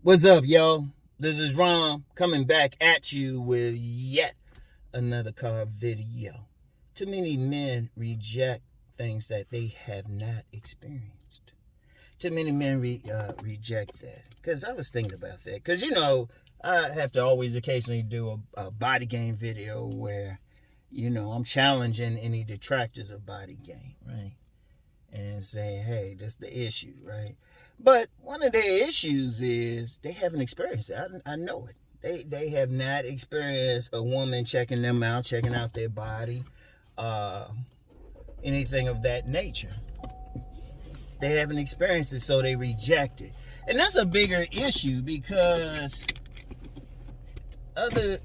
What's up, yo? This is Rom coming back at you with yet another car video. Too many men reject things that they have not experienced. Too many men reject that. Because I was thinking about that. Because, I have to always occasionally do a body game video where, I'm challenging any detractors of body game, right? And saying, hey, that's the issue, right? But one of their issues is they haven't experienced it. I know it. They have not experienced a woman checking them out, checking out their body, anything of that nature. They haven't experienced it, so they reject it. And that's a bigger issue because other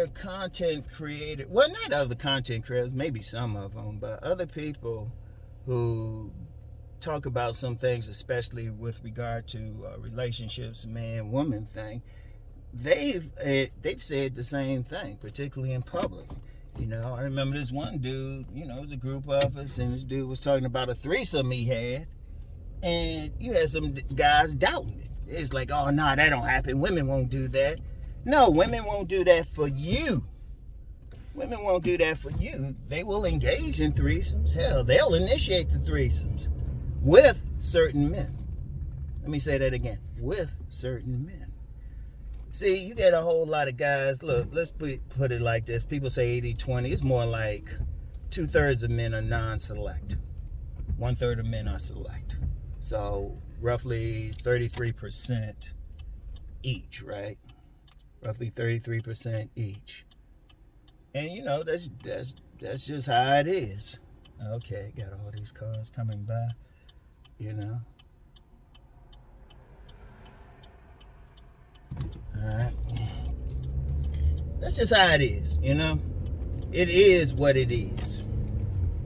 content creators, well, not other content creators, maybe some of them, but other people who talk about some things, especially with regard to relationships, man-woman thing, they've said the same thing, particularly in public. I remember this one dude, it was a group of us, and this dude was talking about a threesome he had, and you had some guys doubting it. It's like, oh, no, that don't happen. Women won't do that. No, women won't do that for you. Women won't do that for you. They will engage in threesomes. Hell, they'll initiate the threesomes with certain men. Let me say that again. With certain men. See, you get a whole lot of guys. Look, let's put it like this. People say 80-20. It's more like 2/3 of men are non-select. 1/3 of men are select. So roughly 33% each, right? Roughly 33% each. And that's just how it is. Okay, got all these cars coming by, Alright. That's just how it is, It is what it is.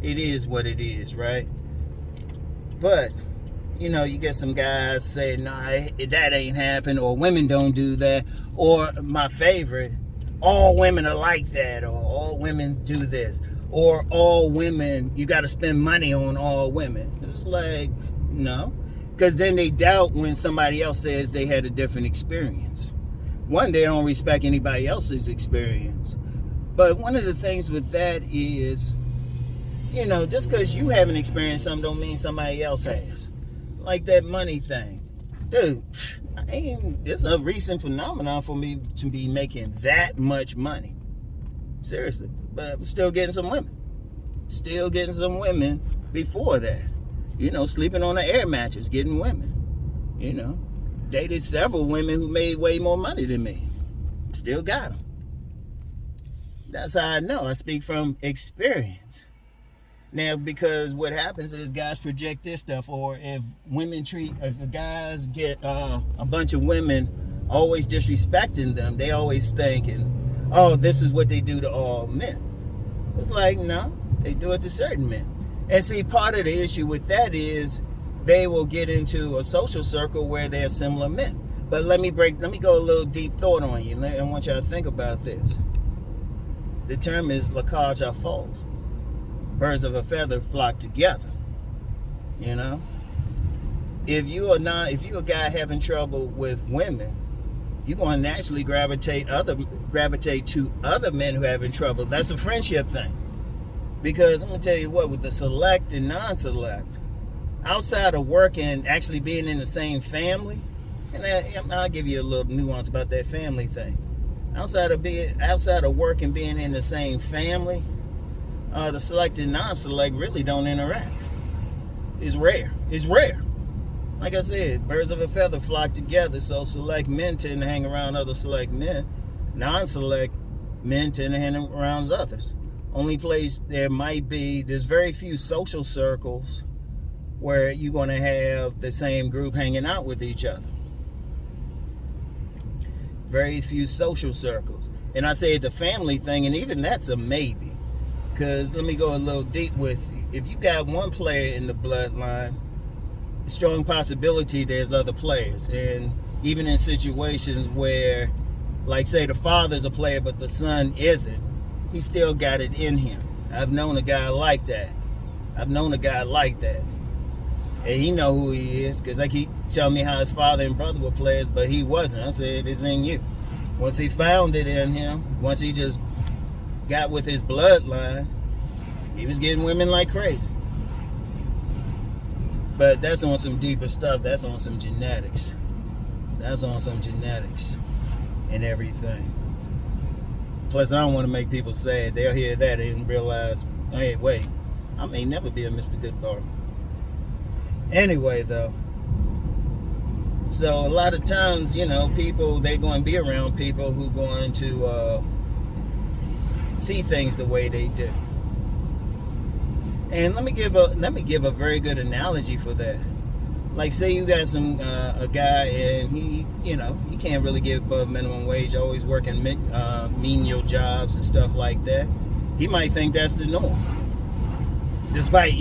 It is what it is, right? But, you get some guys saying, nah, that ain't happen, or women don't do that, or my favorite, all women are like that, or all women do this, or all women, you got to spend money on all women. It's like, no, because then they doubt when somebody else says they had a different experience. One, they don't respect anybody else's experience. But one of the things with that is, just because you haven't experienced something don't mean somebody else has. Like that money thing. Dude, it's a recent phenomenon for me to be making that much money. Seriously. But I'm still getting some women. Still getting some women before that. Sleeping on an air mattress, getting women. Dated several women who made way more money than me. Still got them. That's how I know. I speak from experience. Now, because what happens is guys project this stuff, or if guys get a bunch of women always disrespecting them, they always thinking, oh, this is what they do to all men. It's like, no, they do it to certain men. And see, part of the issue with that is they will get into a social circle where they're similar men. But let me go a little deep thought on you. I want y'all to think about this. The term is la cage aux folles. Birds of a feather flock together. If you're a guy having trouble with women, you're going to naturally gravitate to other men who are having trouble. That's a friendship thing. Because I'm going to tell you what, with the select and non-select, outside of work and actually being in the same family, and I'll give you a little nuance about that family thing. Outside of work and being in the same family, the select and non-select really don't interact. It's rare. Like I said, birds of a feather flock together, so select men tend to hang around other select men. Non-select men tend to hang around others. Only place there's very few social circles where you're going to have the same group hanging out with each other. Very few social circles. And I say the family thing, and even that's a maybe. Because let me go a little deep with you. If you got one player in the bloodline, strong possibility there's other players. And even in situations where, like say the father's a player but the son isn't, he still got it in him. I've known a guy like that. And he know who he is, because they keep telling me how his father and brother were players, but he wasn't. I said, it's in you. Once he found it in him, once he just got with his bloodline, he was getting women like crazy. But that's on some deeper stuff. That's on some genetics. That's on some genetics and everything. Plus, I don't want to make people sad. They'll hear that and realize, hey, wait, I may never be a Mr. Goodbar. Anyway, though, so a lot of times, you know, people, they're going to be around people who are going to see things the way they do. And let me give a very good analogy for that. Like, say you got a guy and he can't really get above minimum wage, always working menial jobs and stuff like that. He might think that's the norm, despite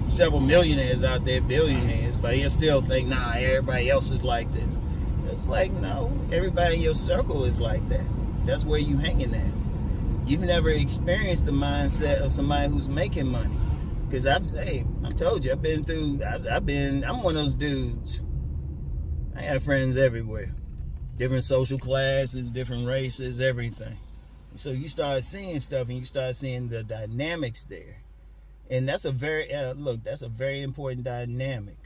several millionaires out there, billionaires, but he'll still think, nah, everybody else is like this. It's like, no, everybody in your circle is like that. That's where you hanging at. You've never experienced the mindset of somebody who's making money. Because I told you, I'm one of those dudes. I have friends everywhere. Different social classes, different races, everything. So you start seeing stuff and you start seeing the dynamics there. And that's a very important dynamic.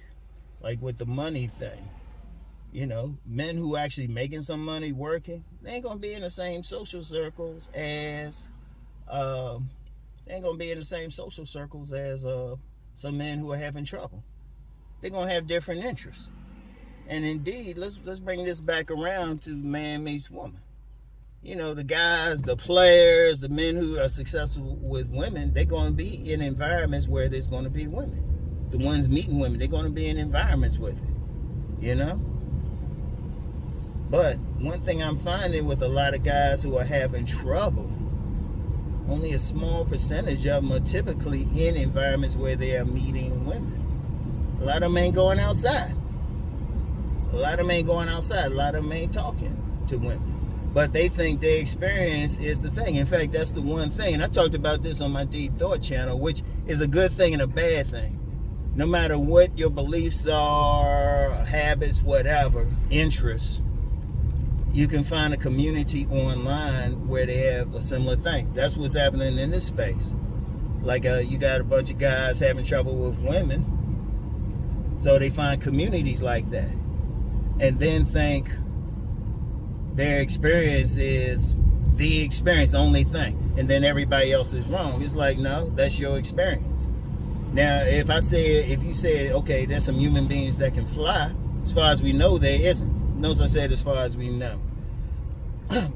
Like with the money thing. Men who actually making some money working, they ain't gonna be in the same social circles as some men who are having trouble. They're gonna have different interests. And indeed, let's bring this back around to man meets woman. The guys, the players, the men who are successful with women, they're gonna be in environments where there's gonna be women. The ones meeting women, they're gonna be in environments with it. But one thing I'm finding with a lot of guys who are having trouble, only a small percentage of them are typically in environments where they are meeting women. A lot of them ain't going outside. A lot of them ain't talking to women. But they think their experience is the thing. In fact, that's the one thing. And I talked about this on my Deep Thought channel, which is a good thing and a bad thing. No matter what your beliefs are, habits, whatever, interests, you can find a community online where they have a similar thing. That's what's happening in this space. Like you got a bunch of guys having trouble with women, so they find communities like that, and then think their experience is the experience, the only thing, and then everybody else is wrong. It's like, no, that's your experience. Now, if you said, okay, there's some human beings that can fly, as far as we know, there isn't. Notice I said as far as we know.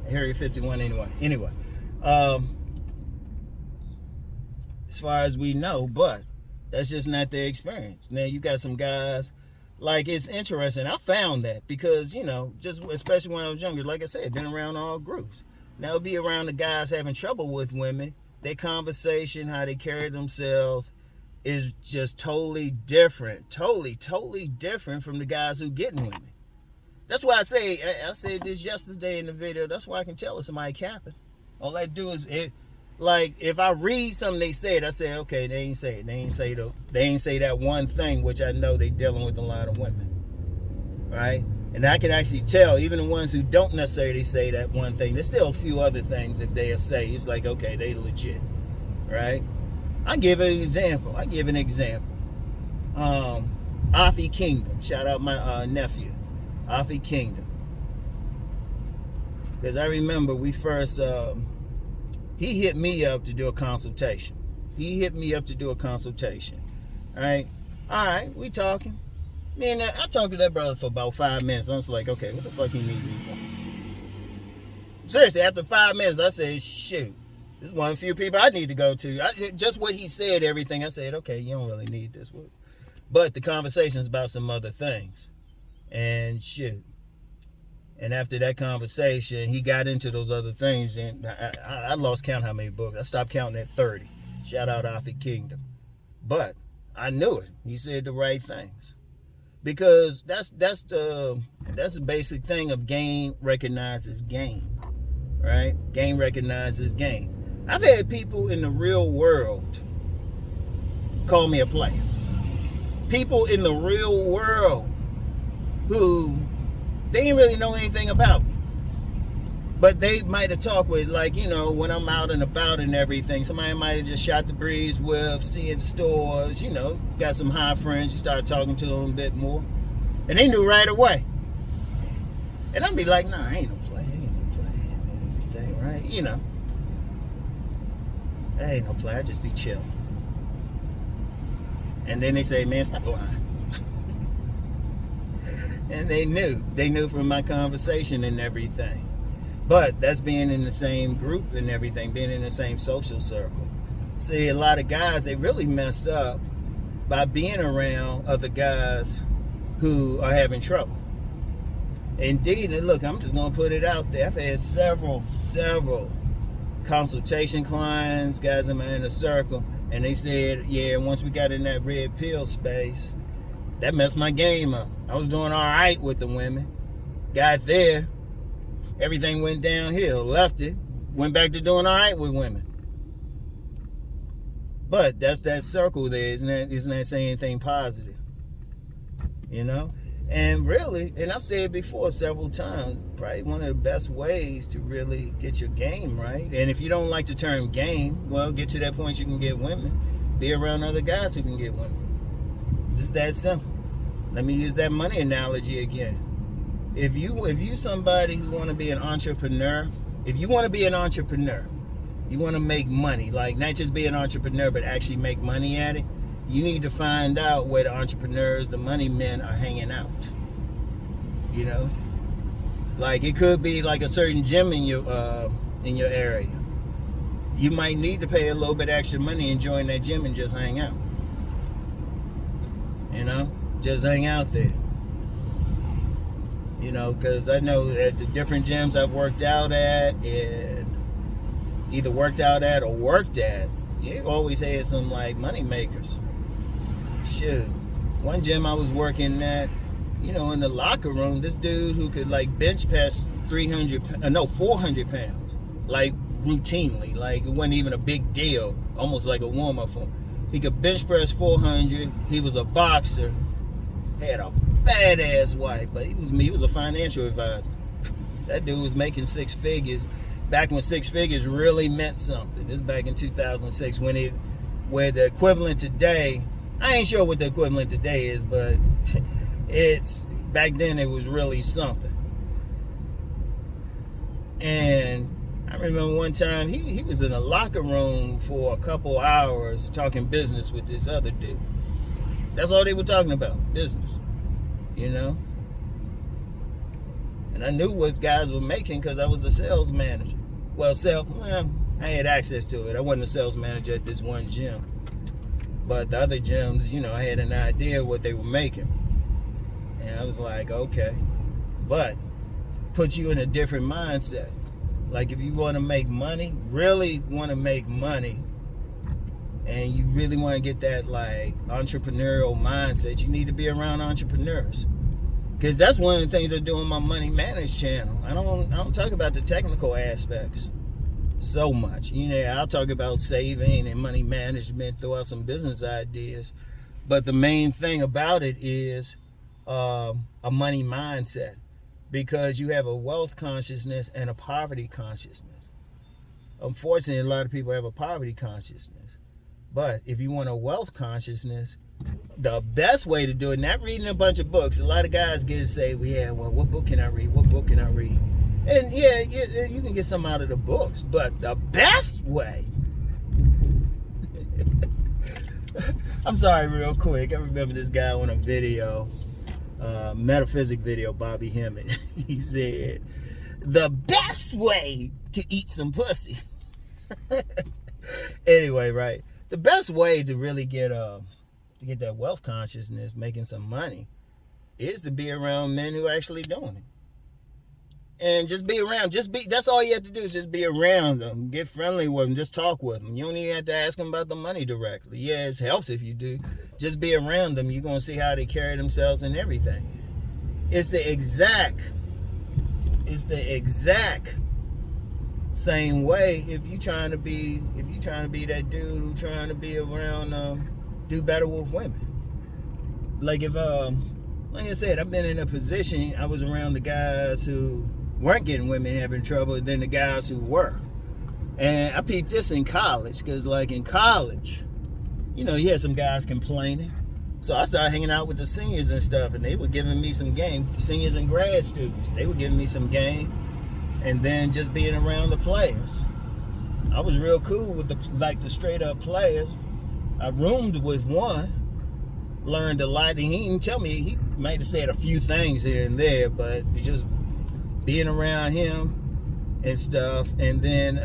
Area 51 anyway. As far as we know, but that's just not their experience. Now you got some guys, like, it's interesting. I found that because, just especially when I was younger, like I said, been around all groups. Now be around the guys having trouble with women, their conversation, how they carry themselves is just totally different. Totally different from the guys who getting women. That's why I said this yesterday in the video. That's why I can tell if somebody capping. All I do is, if I read something they said, I say, okay, they ain't say it. They ain't say that one thing, which I know they dealing with a lot of women, right? And I can actually tell, even the ones who don't necessarily say that one thing, there's still a few other things if they say. It's like, okay, they legit, right? I give an example. Afi Kingdom. Shout out my nephew. Afi Kingdom. Because I remember we first, he hit me up to do a consultation. All right, we talking. Man, I talked to that brother for about 5 minutes. I was like, okay, what the fuck he need me for? Seriously, after 5 minutes, I said, shoot, this is one of the few people I need to go to. Just what he said, everything, I said, okay, you don't really need this. But the conversation is about some other things. And shoot. And after that conversation, he got into those other things, and I lost count how many books. I stopped counting at 30. Shout out Afi Kingdom. But I knew it. He said the right things. Because that's the basic thing of game recognizes game. Right? Game recognizes game. I've had people in the real world call me a player. people in the real world who they didn't really know anything about me. But they might have talked with, like, you know, when I'm out and about and everything, somebody might have just shot the breeze with, see in the stores, you know, got some high friends, you start talking to them a bit more. And they knew right away. And I'd be like, nah, I ain't no play, anything, right? You know. I ain't no play, I just be chilling. And then they say, man, stop lying. And they knew from my conversation and everything. But that's being in the same group and everything, being in the same social circle. See, a lot of guys, they really mess up by being around other guys who are having trouble. Indeed, and look, I'm just going to put it out there. I've had several consultation clients, guys in my inner circle, and they said, yeah, once we got in that red pill space, that messed my game up. I was doing all right with the women. Got there, everything went downhill. Left it, went back to doing all right with women. But that's that circle there, isn't that saying anything positive? You know? And really, and I've said it before several times, probably one of the best ways to really get your game right. And if you don't like the term game, well, get to that point you can get women. Be around other guys who can get women. It's that simple. Let me use that money analogy again. If you somebody who want to be an entrepreneur, if you want to be an entrepreneur, you want to make money, like not just be an entrepreneur, but actually make money at it, you need to find out where the entrepreneurs, the money men are hanging out. You know? Like it could be like a certain gym in your area. You might need to pay a little bit extra money and join that gym and just hang out. You know? Just hang out there. You know, because I know at the different gyms I've worked out at and either worked out at or worked at, you always had some like money makers. Shoot. One gym I was working at, you know, in the locker room, this dude who could like bench press 400 pounds, like routinely, like it wasn't even a big deal, almost like a warm-up for him. He could bench press 400. He was a boxer, had a badass wife, but he was a financial advisor. That dude was making six figures back when six figures really meant something. This is back in 2006 where the equivalent today, I ain't sure what the equivalent today is, but it's back then it was really something. And I remember one time he was in a locker room for a couple hours talking business with this other dude. That's all they were talking about, business, you know? And I knew what guys were making because I was a sales manager. Well, I had access to it. I wasn't a sales manager at this one gym. But the other gyms, you know, I had an idea what they were making. And I was like, okay. But puts you in a different mindset. Like if you want to make money, really want to make money, and you really want to get that like entrepreneurial mindset, you need to be around entrepreneurs. Because that's one of the things I do on my Money Managed channel. I don't talk about the technical aspects so much. You know, I'll talk about saving and money management, throw out some business ideas. But the main thing about it is a money mindset. Because you have a wealth consciousness and a poverty consciousness. Unfortunately, a lot of people have a poverty consciousness. But if you want a wealth consciousness, the best way to do it, not reading a bunch of books. A lot of guys get to say, well, what book can I read? What book can I read? And yeah, you can get some out of the books. But the best way, I'm sorry, real quick. I remember this guy on a video, metaphysic video, Bobby Hemmett. He said, the best way to eat some pussy. Anyway, right? The best way to really get that wealth consciousness, making some money, is to be around men who are actually doing it. And just be around. That's all you have to do is just be around them. Get friendly with them. Just talk with them. You don't even have to ask them about the money directly. Yeah, it helps if you do. Just be around them. You're going to see how they carry themselves and everything. It's the exact same way if you're trying to be that dude who's trying to be around, do better with women. like if like I said, I've been in a position, I was around the guys who weren't getting women having trouble than the guys who were. And I peeped this in college, because like in college, you know, you had some guys complaining. So I started hanging out with the seniors and stuff, and they were giving me some game. Seniors and grad students, they were giving me some game. And then just being around the players, I was real cool with the straight up players. I roomed with one, learned a lot, and he didn't tell me. He might have said a few things here and there, but just being around him and stuff. And then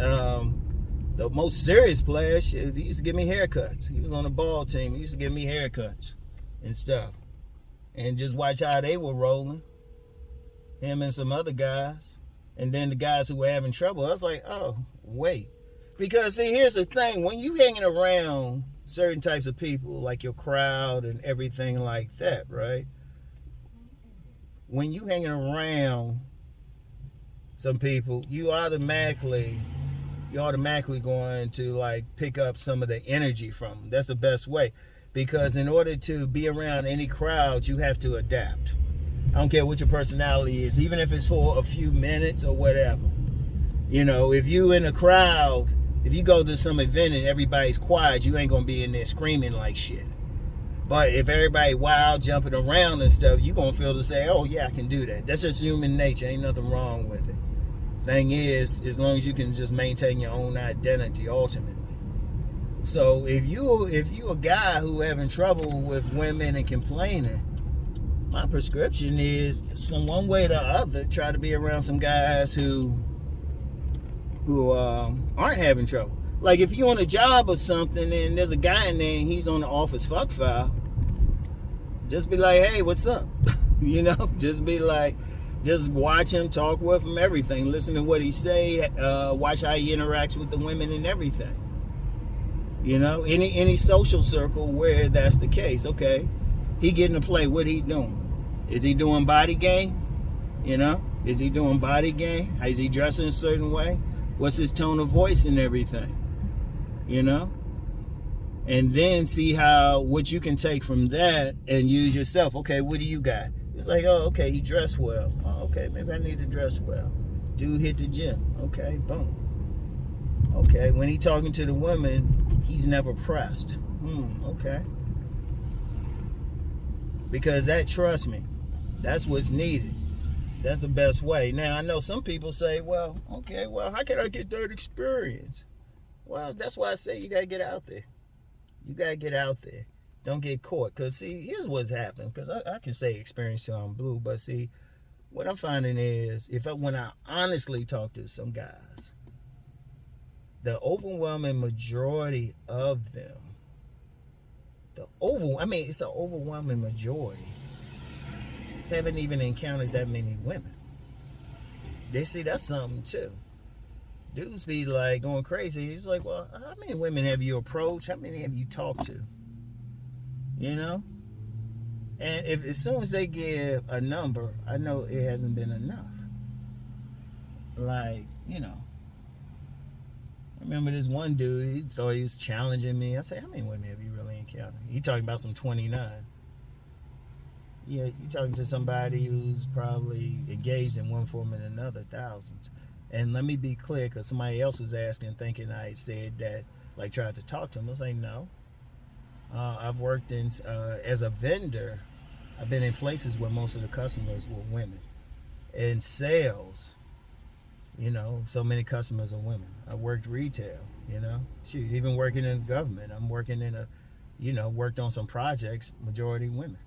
the most serious player, shit, he used to give me haircuts. He was on the ball team. He used to give me haircuts and stuff, and just watch how they were rolling. Him and some other guys, and then the guys who were having trouble. I was like, oh wait, because see, here's the thing: when you hanging around certain types of people, like your crowd and everything like that, right? When you hanging around some people, you automatically going to like pick up some of the energy from them. That's the best way, because in order to be around any crowd, you have to adapt. I don't care what your personality is, even if it's for a few minutes or whatever. You know, if you in a crowd, if you go to some event and everybody's quiet, you ain't gonna be in there screaming like shit. But if everybody wild, jumping around and stuff, you gonna feel to say, oh yeah, I can do that. That's just human nature. Ain't nothing wrong with it. Thing is, as long as you can just maintain your own identity ultimately. So if you a guy who having trouble with women and complaining, my prescription is some one way or the other, try to be around some guys who aren't having trouble. Like if you on a job or something and there's a guy in there and he's on the office fuck file, just be like, hey, what's up? You know, just be like, just watch him, talk with him, everything. Listen to what he say, watch how he interacts with the women and everything. You know, any social circle where that's the case. Okay, he getting to play, what he doing? Is he doing body game? You know, is he doing body game? Is he dressing a certain way? What's his tone of voice and everything? You know? And then see what you can take from that and use yourself. Okay, what do you got? It's like, oh, okay, he dressed well. Oh, okay, maybe I need to dress well. Dude hit the gym. Okay, boom. Okay, when he talking to the woman, he's never pressed. Okay. Because that, trust me, that's what's needed. That's the best way. Now, I know some people say, well, okay, well, how can I get that experience? Well, that's why I say you got to get out there. You got to get out there. Don't get caught. Because, see, here's what's happened. Because I can say experience till I'm blue. But, see, what I'm finding is when I honestly talk to some guys, the overwhelming majority of them, it's an overwhelming majority, haven't even encountered that many women. They see that's something too. Dudes be like going crazy. He's like, well, how many women have you approached? How many have you talked to? You know? And as soon as they give a number, I know it hasn't been enough. Like, you know, I remember this one dude, he thought he was challenging me. I said, how many women have you really encountered? He talking about some 29. Yeah, you're talking to somebody who's probably engaged in one form or another, thousands. And let me be clear, because somebody else was asking, thinking I said that, like, tried to talk to him. I was like, no. I've worked as a vendor. I've been in places where most of the customers were women. In sales, you know, so many customers are women. I worked retail, you know. Shoot, even working in government. I'm working worked on some projects, majority women.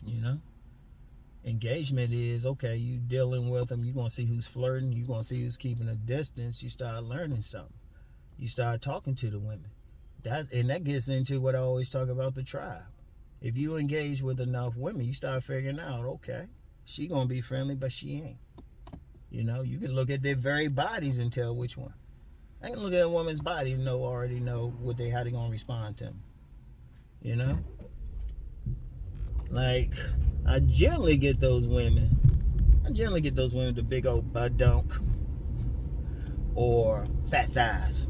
You know, engagement is, okay, you dealing with them, you're going to see who's flirting, you're going to see who's keeping a distance, you start learning something. You start talking to the women. That gets into what I always talk about, the tribe. If you engage with enough women, you start figuring out, okay, she going to be friendly, but she ain't. You know, you can look at their very bodies and tell which one. I can look at a woman's body and already know how they going to respond to them. You know? Like, I generally get those women with the big old butt dunk or fat thighs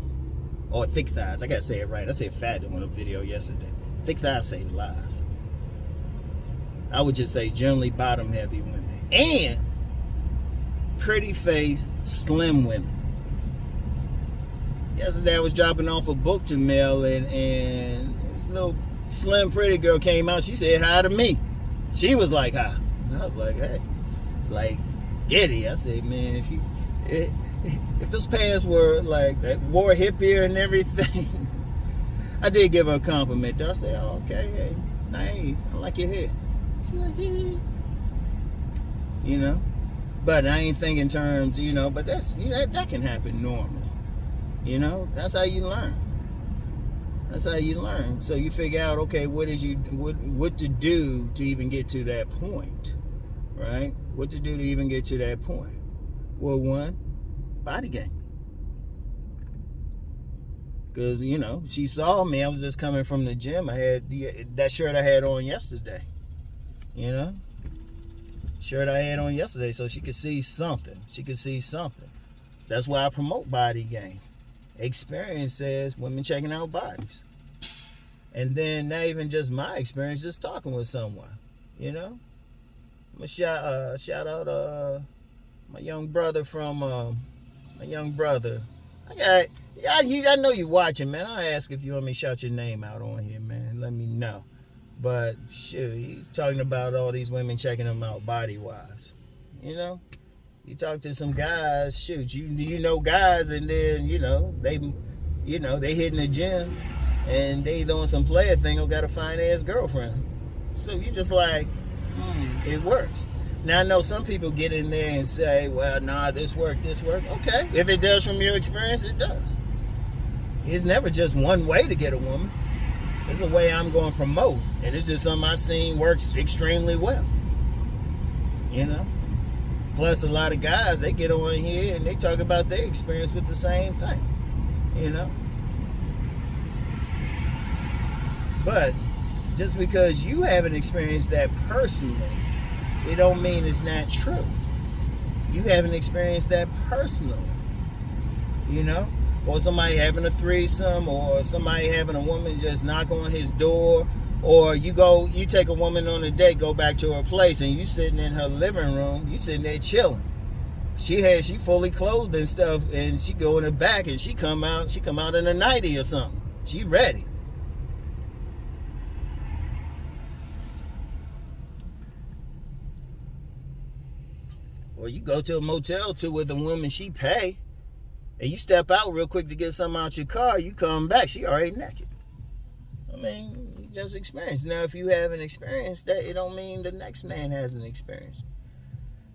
or thick thighs. I gotta say it right. I said fat on a video yesterday. Thick thighs save lives. I would just say generally bottom heavy women. And pretty face, slim women. Yesterday I was dropping off a book to mail, and this little slim pretty girl came out. She said hi to me. She was like hi. I was like, hey, like giddy. I said, man, if those pants were like that, wore hippier and everything. I did give her a compliment though. I said, oh, okay, hey, nice, I like your hair. She's like, yeah. You know, but I ain't thinking terms, you know, but that's, you know, that can happen normally. You know, that's how you learn. That's how you learn. So you figure out, okay, what to do to even get to that point, right? What to do to even get to that point? Well, one, body game. Because, you know, she saw me. I was just coming from the gym. I had that shirt I had on yesterday. You know? Shirt I had on yesterday, so she could see something. She could see something. That's why I promote body game. Experience says women checking out bodies. And then not even just my experience, just talking with someone. You know? I'm going to shout out my young brother from I know you watching, man. I'll ask if you want me to shout your name out on here, man. Let me know. But shoot, he's talking about all these women checking him out body wise. You know, you talk to some guys, shoot, you know guys, and then they hitting the gym, and they doing some player thing or got a fine ass girlfriend. So you just like, it works. Now I know some people get in there and say, well, nah, this work. Okay, if it does from your experience, it does. It's never just one way to get a woman. It's a way I'm going to promote. And it's just something I've seen works extremely well. You know? Plus a lot of guys, they get on here and they talk about their experience with the same thing. You know? But just because you haven't experienced that personally, it don't mean it's not true. You haven't experienced that personally. You know? Or somebody having a threesome, or somebody having a woman just knock on his door, or you take a woman on a date, go back to her place, and you sitting in her living room, you sitting there chilling. She fully clothed and stuff, and she go in the back, and she come out in a nightie or something. She ready. Or you go to a motel too with a woman, she pay. And you step out real quick to get something out your car, you come back, she already naked. I mean, you just experienced. Now, if you haven't experienced that, it don't mean the next man hasn't experienced.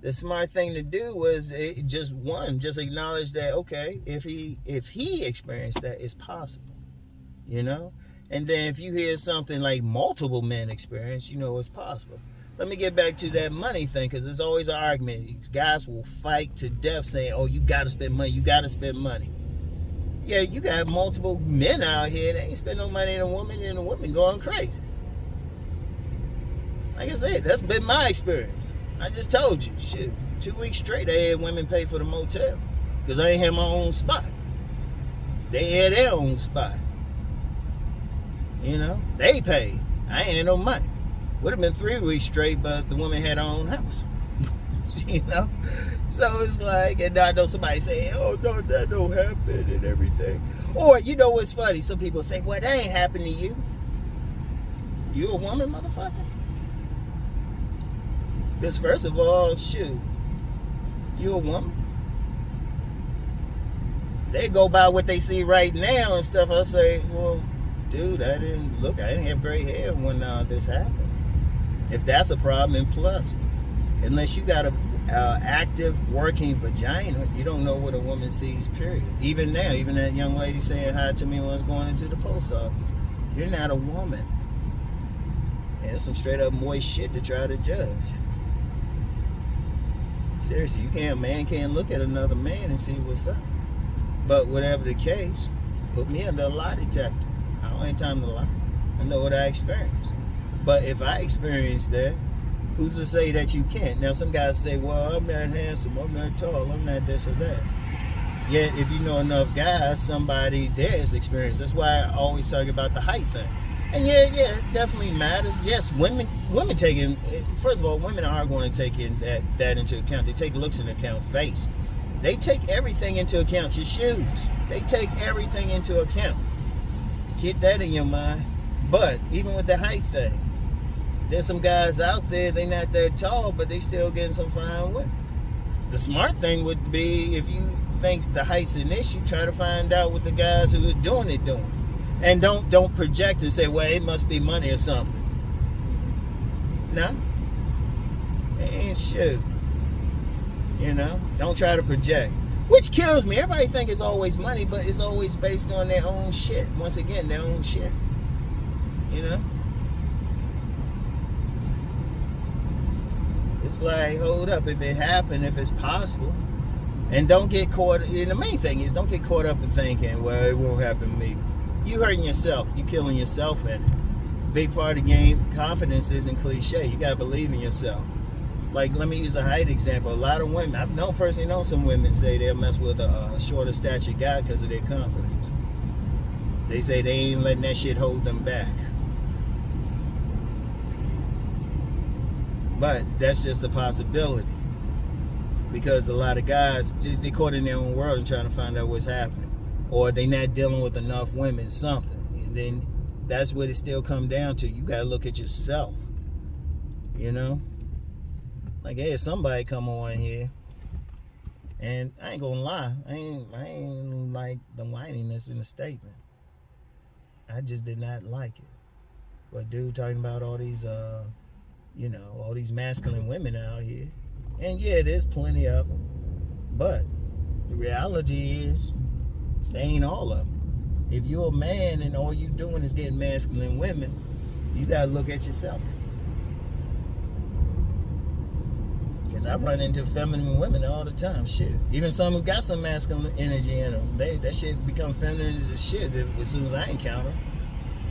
The smart thing to do was just acknowledge that, okay, if he experienced that, it's possible, you know? And then if you hear something like multiple men experience, you know it's possible. Let me get back to that money thing, because there's always an argument. Guys will fight to death saying, oh, you got to spend money. You got to spend money. Yeah, you got multiple men out here that ain't spend no money on a woman, and the woman going crazy. Like I said, that's been my experience. I just told you, shit, 2 weeks straight, I had women pay for the motel because I ain't had my own spot. They had their own spot. You know, they paid. I ain't had no money. Would have been 3 weeks straight, but the woman had her own house. You know? So it's like, and I know somebody say, oh, no, that don't happen and everything. Or, you know what's funny? Some people say, well, that ain't happened to you. You a woman, motherfucker? Because first of all, shoot, you a woman? They go by what they see right now and stuff. I say, well, dude, I didn't have gray hair when this happened. If that's a problem, and plus, unless you got a active working vagina, you don't know what a woman sees, period. Even now, even that young lady saying hi to me when I was going into the post office, you're not a woman. And it's some straight up moist shit to try to judge. Seriously, a man can't look at another man and see what's up. But whatever the case, put me under a lie detector. I don't have time to lie. I know what I experienced. But if I experienced that, who's to say that you can't? Now, some guys say, well, I'm not handsome, I'm not tall, I'm not this or that. Yet, if you know enough guys, somebody there has experienced. That's why I always talk about the height thing. And yeah, it definitely matters. Yes, women taking, first of all, women are going to take in that into account. They take looks into account, face. They take everything into account. Your shoes. They take everything into account. Keep that in your mind. But even with the height thing, there's some guys out there, they not that tall, but they still getting some fine women. The smart thing would be, if you think the height's an issue, try to find out what the guys who are doing it doing. And don't project and say, well, it must be money or something. No. It ain't shit. You know? Don't try to project. Which kills me. Everybody think it's always money, but it's always based on their own shit. Once again, their own shit. You know? It's like, hold up, if it happened, if it's possible. And don't get caught, and the main thing is, don't get caught up in thinking, well, it won't happen to me. You hurting yourself. You killing yourself in it. Big part of the game, confidence isn't cliche. You got to believe in yourself. Like, let me use a height example. A lot of women, I've personally known some women say they'll mess with a shorter stature guy because of their confidence. They say they ain't letting that shit hold them back. But that's just a possibility. Because a lot of guys, they caught in their own world and trying to find out what's happening. Or they not dealing with enough women, something. And then that's what it still come down to. You got to look at yourself. You know? Like, hey, somebody come on here. And I ain't gonna lie. I ain't like the whininess in the statement. I just did not like it. But dude talking about all these, all these masculine women out here. And yeah, there's plenty of them. But the reality is, they ain't all of them. If you're a man and all you doing is getting masculine women, you gotta look at yourself. Because I run into feminine women all the time. Shit. Even some who got some masculine energy in them, that shit become feminine as shit as soon as I encounter them.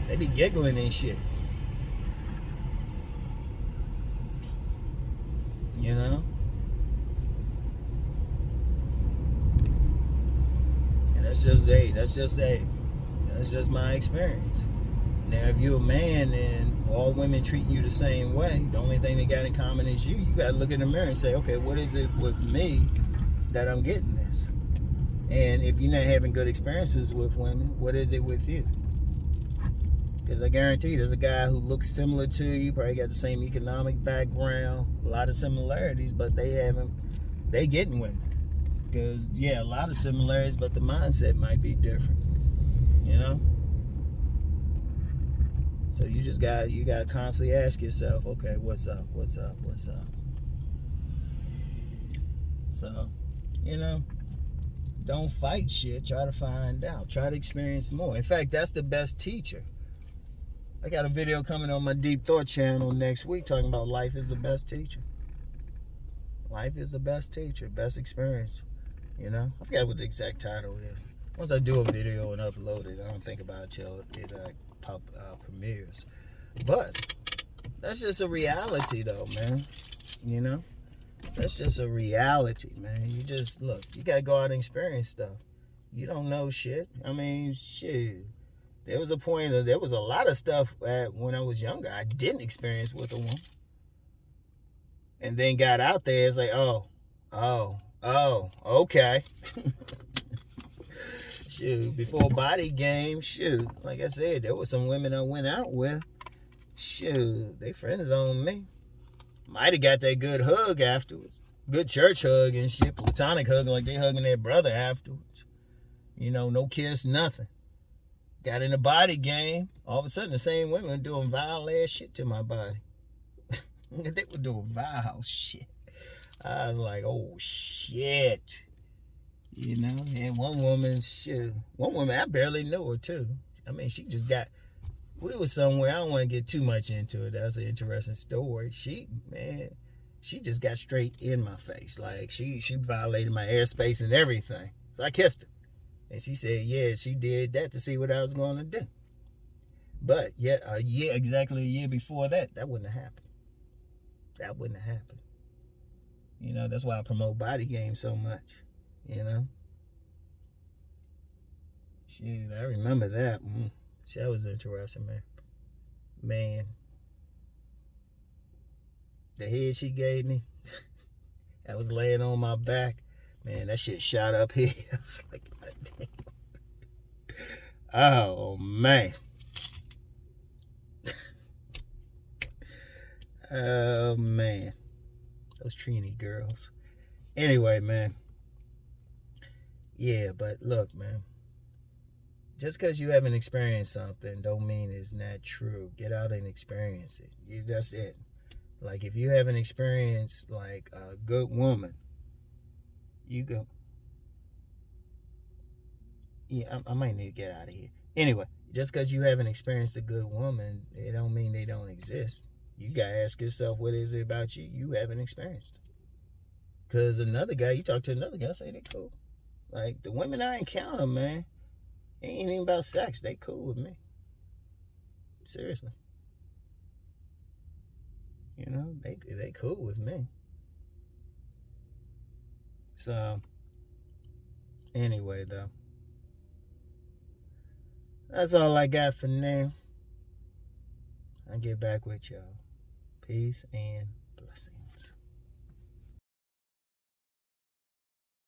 They be giggling and shit. You know? That's just my experience. Now, if you're a man and all women treat you the same way, the only thing they got in common is you got to look in the mirror and say, okay, what is it with me that I'm getting this? And if you're not having good experiences with women, what is it with you? Because I guarantee you, there's a guy who looks similar to you, probably got the same economic background, a lot of similarities, but they getting women. Because, yeah, a lot of similarities, but the mindset might be different, you know? So you got to constantly ask yourself, okay, what's up? So, don't fight shit. Try to find out. Try to experience more. In fact, that's the best teacher. I got a video coming on my Deep Thought channel next week talking about life is the best teacher. Life is the best teacher, best experience. I forgot what the exact title is. Once I do a video and upload it, I don't think about it till it premieres. But that's just a reality, though, man. That's just a reality, man. You just look. You gotta go out and experience stuff. You don't know shit. I mean, shit. There was a lot of stuff when I was younger I didn't experience with a woman. And then got out there, it's like, oh, okay. Shoot, before body game, shoot. Like I said, there were some women I went out with. Shoot, they friends on me. Might have got that good hug afterwards. Good church hug and shit. Platonic hug like they hugging their brother afterwards. No kiss, nothing. Got in the body game. All of a sudden, the same women were doing vile ass shit to my body. They were doing vile shit. I was like, oh shit. And one woman, I barely knew her too. I mean, we were somewhere, I don't want to get too much into it. That's an interesting story. She just got straight in my face. Like, she violated my airspace and everything. So I kissed her. And she said, yeah, she did that to see what I was going to do. But yet, exactly a year before that wouldn't have happened. That wouldn't have happened. That's why I promote body game so much. Shit, I remember that. That was interesting, man. man, the head she gave me, I was laying on my back. Man, that shit shot up here. I was like, God damn. Oh, man. Oh, man. Those Trini girls. Anyway, man. Yeah, but look, man. Just because you haven't experienced something don't mean it's not true. Get out and experience it. That's it. Like, if you haven't experienced, like, a good woman, you go. Yeah, I might need to get out of here. Anyway, just because you haven't experienced a good woman, it don't mean they don't exist. You got to ask yourself, what is it about you haven't experienced? Because another guy, you talk to another guy, say they cool. Like, the women I encounter, man, it ain't even about sex. They cool with me. Seriously. You know, they cool with me. So, anyway, though, that's all I got for now. I'll get back with y'all. Peace and blessings.